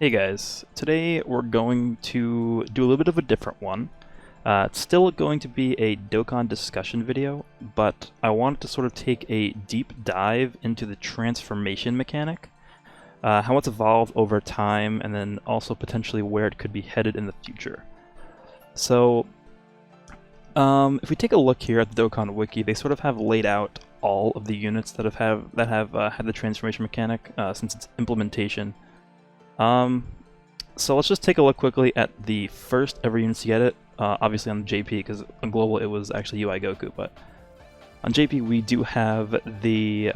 Hey guys, today we're going to do a little bit of a different one. It's still going to be a Dokkan discussion video, but I wanted to sort of take a deep dive into the transformation mechanic, how it's evolved over time, and then also potentially where it could be headed in the future. So, if we take a look here at the Dokkan wiki, they sort of have laid out all of the units that have had the transformation mechanic since its implementation. So let's just take a look quickly at the first ever units to get it, obviously on JP, because on Global it was actually UI Goku, but on JP we do have the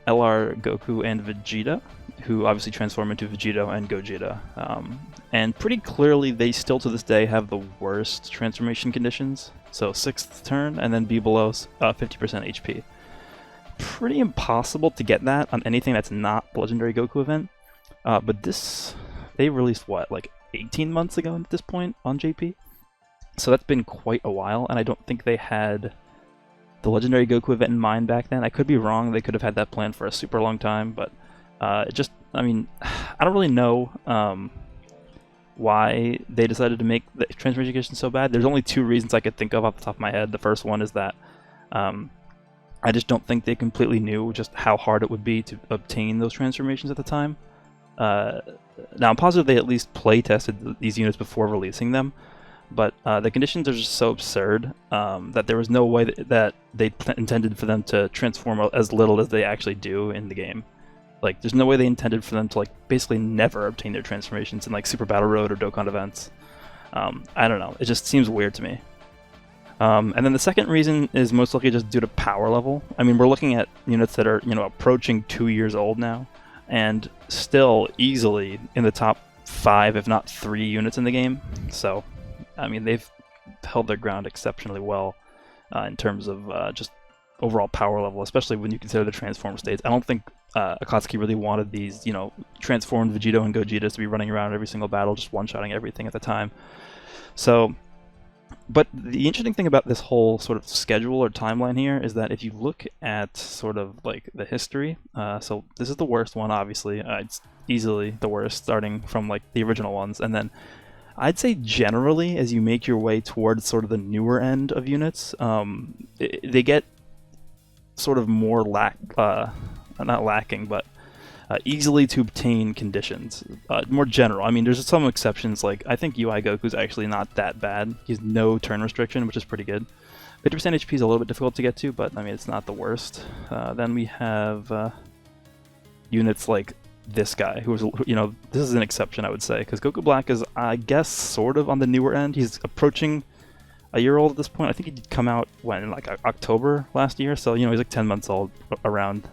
LR Goku and Vegeta, who obviously transform into Vegito and Gogeta, and pretty clearly they still to this day have the worst transformation conditions, so 6th turn and then be below 50% HP. Pretty impossible to get that on anything that's not the Legendary Goku event. But this, they released what, like 18 months ago at this point on JP? So that's been quite a while, and I don't think they had the Legendary Goku event in mind back then. I could be wrong, they could have had that planned for a super long time, but I mean, I don't really know why they decided to make the transformation condition so bad. There's only two reasons I could think of off the top of my head. The first one is that I just don't think they completely knew just how hard it would be to obtain those transformations at the time. Now I'm positive they at least play tested these units before releasing them, but the conditions are just so absurd that there was no way that they intended for them to transform as little as they actually do in the game. Like, there's no way they intended for them to like basically never obtain their transformations in like Super Battle Road or Dokkan events. I don't know, it just seems weird to me. And then the second reason is most likely just due to power level. I mean, we're looking at units that are, approaching 2 years old now, and still easily in the top 5, if not 3 units in the game. So, I mean, they've held their ground exceptionally well in terms of just overall power level, especially when you consider the transform states. I don't think Akatsuki really wanted these, transformed Vegito and Gogetas to be running around every single battle, just one-shotting everything at the time. So, but the interesting thing about this whole sort of schedule or timeline here is that if you look at sort of like the history, so this is the worst one, obviously. It's easily the worst, starting from like the original ones, and then I'd say generally as you make your way towards sort of the newer end of units, they get sort of more not lacking, but easily to obtain conditions. More general. I mean, there's some exceptions, like I think UI Goku's actually not that bad. He has no turn restriction, which is pretty good. 50% HP is a little bit difficult to get to, but I mean, it's not the worst. Then we have units like this guy, who is, this is an exception, I would say, because Goku Black is, I guess, sort of on the newer end. He's approaching a year old at this point. I think he'd come out, when, in like October last year, so, he's like 10 months old around.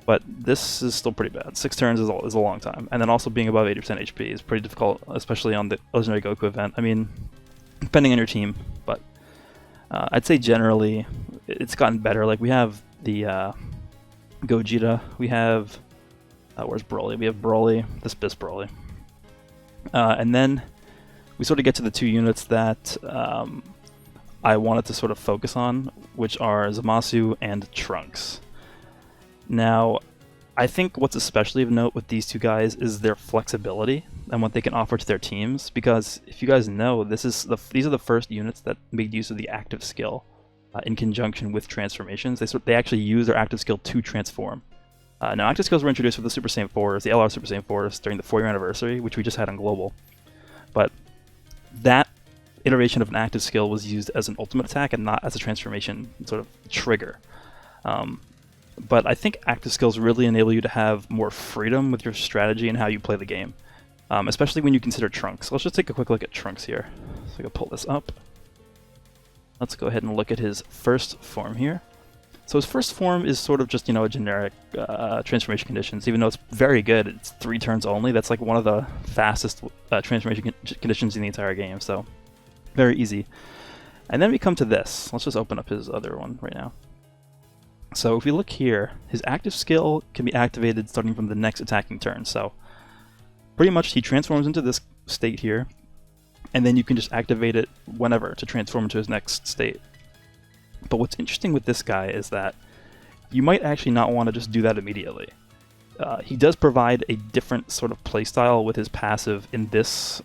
But this is still pretty bad. 6 turns is a long time. And then also being above 80% HP is pretty difficult, especially on the Legendary Goku event. I mean, depending on your team, but I'd say generally it's gotten better. Like, we have the Gogeta, we have, where's Broly? We have Broly, this Broly. And then we sort of get to the 2 units that I wanted to sort of focus on, which are Zamasu and Trunks. Now, I think what's especially of note with these 2 guys is their flexibility and what they can offer to their teams, because if you guys know, these are the first units that made use of the active skill in conjunction with transformations. They actually use their active skill to transform. Now, active skills were introduced with the Super Saiyan 4s, the LR Super Saiyan 4s, during the 4-year anniversary, which we just had on Global. But that iteration of an active skill was used as an ultimate attack and not as a transformation sort of trigger. But I think active skills really enable you to have more freedom with your strategy and how you play the game, especially when you consider Trunks. So let's just take a quick look at Trunks here. So I can pull this up. Let's go ahead and look at his first form here. So his first form is sort of just, a generic transformation conditions, even though it's very good. It's 3 turns only. That's like one of the fastest transformation conditions in the entire game, so very easy. And then we come to this. Let's just open up his other one right now. So if we look here, his active skill can be activated starting from the next attacking turn. So pretty much he transforms into this state here, and then you can just activate it whenever to transform into his next state. But what's interesting with this guy is that you might actually not want to just do that immediately. he does provide a different sort of playstyle with his passive in this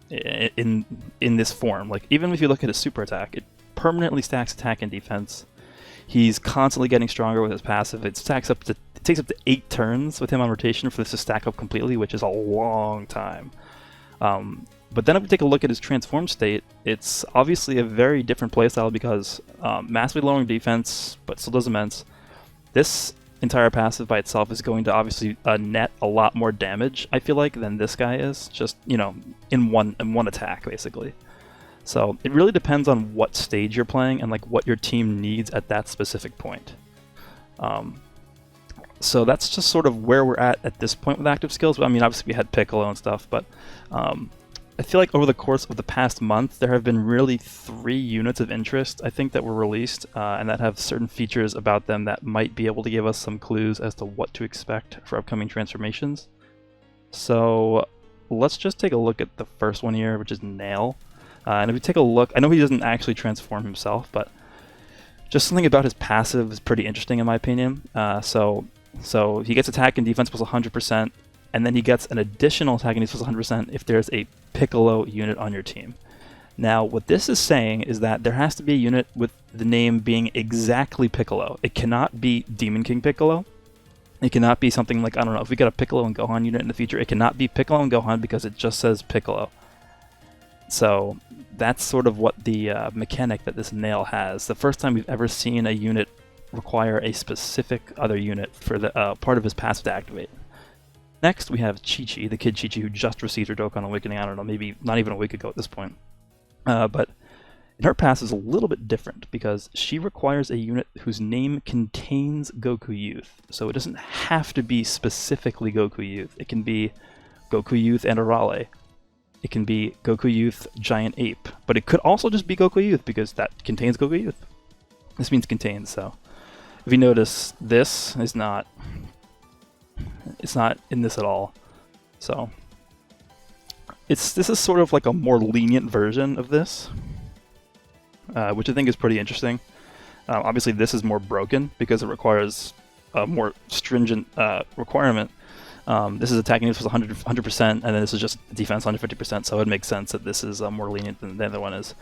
in this form. Like, even if you look at his super attack, it permanently stacks attack and defense. He's constantly getting stronger with his passive. It takes up to 8 turns with him on rotation for this to stack up completely, which is a long time. But then if we take a look at his transform state, it's obviously a very different playstyle because massively lowering defense, but still does immense. This entire passive by itself is going to obviously net a lot more damage, I feel like, than this guy is, just, you know, in one attack, basically. So it really depends on what stage you're playing and like what your team needs at that specific point. So that's just sort of where we're at this point with active skills. I mean, obviously we had Piccolo and stuff, but I feel like over the course of the past month, there have been really 3 units of interest, I think, that were released, and that have certain features about them that might be able to give us some clues as to what to expect for upcoming transformations. So let's just take a look at the first one here, which is Nail. And if we take a look, I know he doesn't actually transform himself, but just something about his passive is pretty interesting in my opinion. So he gets attack and defense plus 100%, and then he gets an additional attack and defense plus 100% if there's a Piccolo unit on your team. Now, what this is saying is that there has to be a unit with the name being exactly Piccolo. It cannot be Demon King Piccolo. It cannot be something like, I don't know, if we get a Piccolo and Gohan unit in the future, it cannot be Piccolo and Gohan because it just says Piccolo. So that's sort of what the mechanic that this Nail has. The first time we've ever seen a unit require a specific other unit for the part of his passive to activate. Next, we have Chi-Chi, the kid Chi-Chi who just received her Dokkan Awakening, I don't know, maybe not even a week ago at this point. But her passive is a little bit different because she requires a unit whose name contains Goku Youth. So it doesn't have to be specifically Goku Youth. It can be Goku Youth and Arale. It can be Goku Youth Giant Ape. But it could also just be Goku Youth because that contains Goku Youth. This means contains, so. If you notice, this is not... It's not in this at all. So this is sort of like a more lenient version of this, which I think is pretty interesting. Obviously this is more broken because it requires a more stringent requirement. This is attacking was 100%, and then this is just defense 150%, so it makes sense that this is more lenient than the other one is.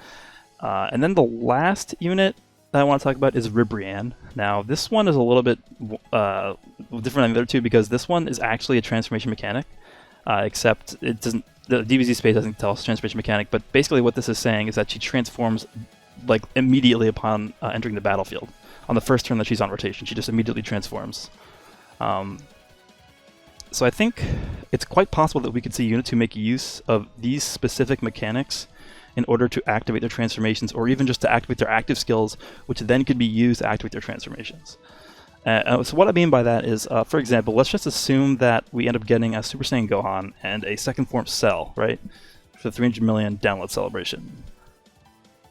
And then the last unit that I want to talk about is Ribrianne. Now, this one is a little bit different than the other two because this one is actually a transformation mechanic, except it doesn't. The DBZ space doesn't tell us transformation mechanic, but basically what this is saying is that she transforms like immediately upon entering the battlefield. On the first turn that she's on rotation, she just immediately transforms. So I think it's quite possible that we could see units who make use of these specific mechanics in order to activate their transformations, or even just to activate their active skills, which then could be used to activate their transformations. So what I mean by that is, for example, let's just assume that we end up getting a Super Saiyan Gohan and a second form Cell, right? For the 300 million download celebration.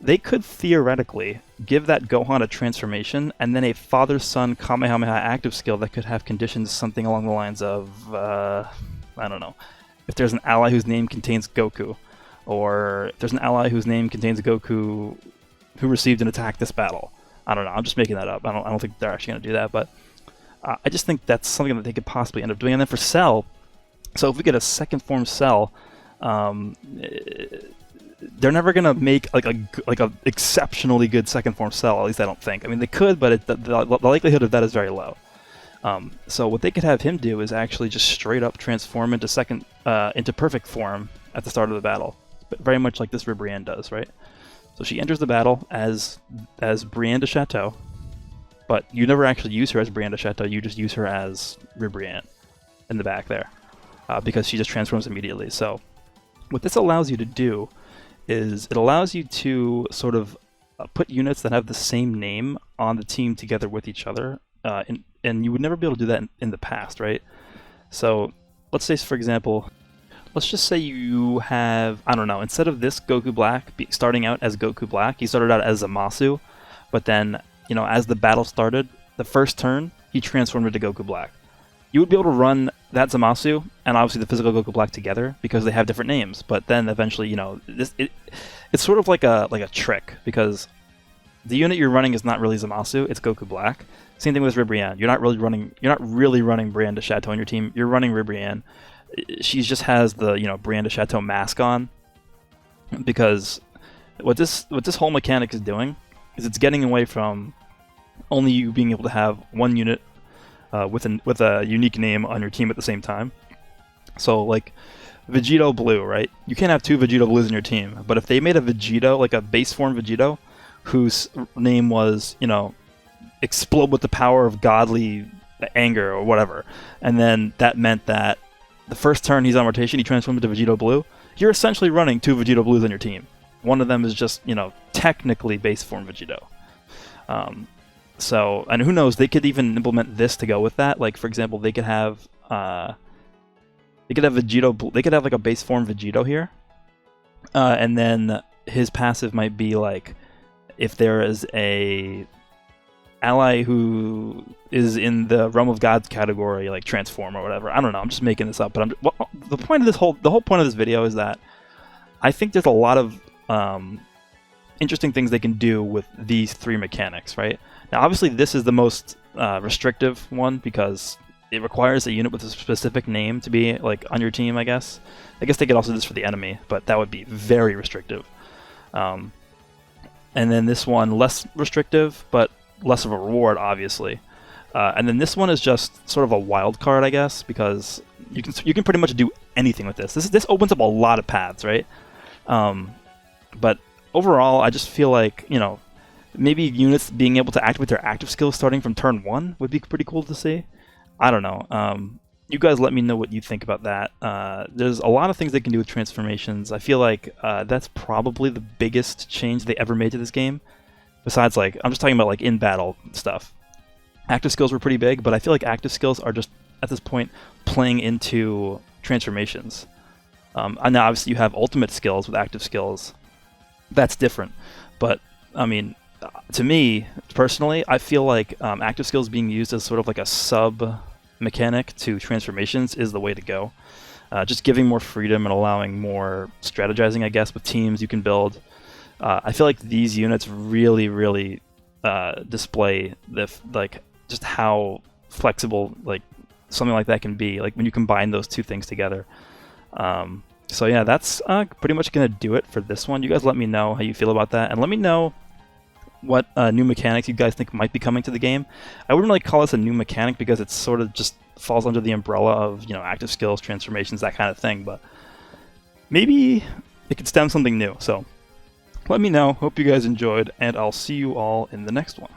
They could theoretically give that Gohan a transformation and then a father-son Kamehameha active skill that could have conditions something along the lines of, I don't know, if there's an ally whose name contains Goku, or if there's an ally whose name contains Goku who received an attack this battle. I don't know, I'm just making that up. I don't think they're actually going to do that, but I just think that's something that they could possibly end up doing. And then for Cell, so if we get a second form Cell, they're never going to make like a exceptionally good second form Cell, at least I don't think. I mean, they could, but the likelihood of that is very low. So what they could have him do is actually just straight up transform into perfect form at the start of the battle. Very much like this Ribrianne does, right? So she enters the battle as Brienne de Chateau, but you never actually use her as Brienne de Chateau, you just use her as Ribrianne in the back there, because she just transforms immediately. So what this allows you to do is it allows you to sort of put units that have the same name on the team together with each other, and you would never be able to do that in the past, right? So let's say, for example, let's just say you have, I don't know, instead of this Goku Black starting out as Goku Black, he started out as Zamasu, but then, you know, as the battle started, the first turn, he transformed into Goku Black. You would be able to run that Zamasu and obviously the physical Goku Black together because they have different names, but then eventually, you know, it's sort of like a trick because the unit you're running is not really Zamasu, it's Goku Black. Same thing with Ribrianne. You're not really running Brienne de Chateau on your team. You're running Ribrianne. She just has the Brienne de Chateau mask on, because what this whole mechanic is doing is it's getting away from only you being able to have one unit with a unique name on your team at the same time. So like Vegito Blue, right? You can't have two Vegito Blues in your team, but if they made a Vegito, like a base form Vegito, whose name was, explode with the power of godly anger or whatever, and then that meant that the first turn he's on rotation, he transforms into Vegito Blue, you're essentially running two Vegito Blues on your team. One of them is just, technically base form Vegito. So, and who knows, they could even implement this to go with that. Like, for example, they could have Vegito, they could have like a base form Vegito here, and then his passive might be like, if there is a ally who is in the Realm of Gods category, like transform or whatever. I don't know. I'm just making this up, but the whole point of this video is that I think there's a lot of interesting things they can do with these three mechanics, right? Now, obviously, this is the most restrictive one because it requires a unit with a specific name to be like on your team, I guess. I guess they could also do this for the enemy, but that would be very restrictive. And then this one, less restrictive, but less of a reward, obviously. And then this one is just sort of a wild card, I guess, because you can pretty much do anything with this. This opens up a lot of paths, right? But overall, I just feel like, maybe units being able to activate their active skills starting from turn 1 would be pretty cool to see. I don't know. You guys let me know what you think about that. There's a lot of things they can do with transformations. I feel like that's probably the biggest change they ever made to this game. Besides, like, I'm just talking about like in-battle stuff. Active skills were pretty big, but I feel like active skills are just, at this point, playing into transformations. And now, obviously, you have ultimate skills with active skills. That's different. But, I mean, to me, personally, I feel like active skills being used as sort of like a sub-mechanic to transformations is the way to go. Just giving more freedom and allowing more strategizing, I guess, with teams you can build. I feel like these units really, really display just how flexible something like that can be. Like when you combine those two things together. So yeah, that's pretty much gonna do it for this one. You guys let me know how you feel about that, and let me know what new mechanics you guys think might be coming to the game. I wouldn't really call this a new mechanic because it sort of just falls under the umbrella of active skills, transformations, that kind of thing. But maybe it could stem something new. So let me know. Hope you guys enjoyed, and I'll see you all in the next one.